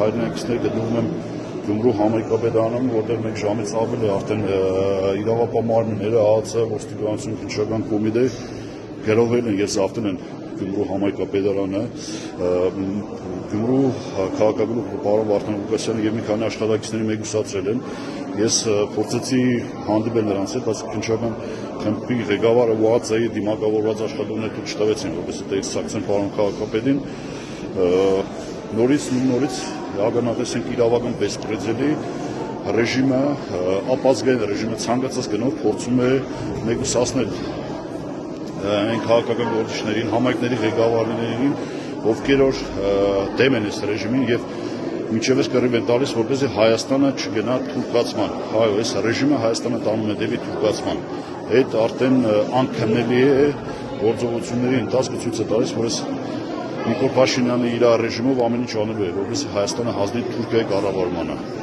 Հայրենակիցներ գտնվում եմ Գյումրու համայնքապետարանում, որտեղ մեկ ժամից ավել է արդեն իրավապահ ԱԱՑ, ոստիկանություն, քննչական կոմիտե գրովել են եւ զավթել են Գյումրու համայնքապետարանը, Գյումրու քաղաքագլուխ պարոն Վարդան Ղուկասյանը եւ մի քանի աշխատակիցների մեկուսացրել են։ Ես փորձեցի հանդիպել նրանց հետ, բայց քննչական խմբի ղեկավարը ՈԱԾ-ի դիմակավորված աշխատողները թույլ չտվեցին, որպեսզի տեղեկացնեն պարոն քաղաքապետին։ Նորից ականատես ենք իրավական բեսպրեդելի ռեժիմը, ապազգային ռեժիմը ցանկացած գնով փորձում է մեկուսացնել այն քաղաքական գործիչներին, համայնքների ղեկավարներին, ովքեր որ դեմ են այս ռեժիմին եւ մինչեւ այս կռիվ են տալիս, որպեսզի Հայաստանը չգնա թուրքացման։ Այս ռեժիմը Հայաստանը տանում է դեպի թուրքացման։ Այդ արդեն անքննելի է գործողությունների ընթացքը ցույց է տալիս, որ այս Նիկոլ Փաշինյանը իր ռեժիմով ամեն ինչ անելու է, որպեսզի Հայաստանը հանձնի Թուրքիայի կառավարմանը։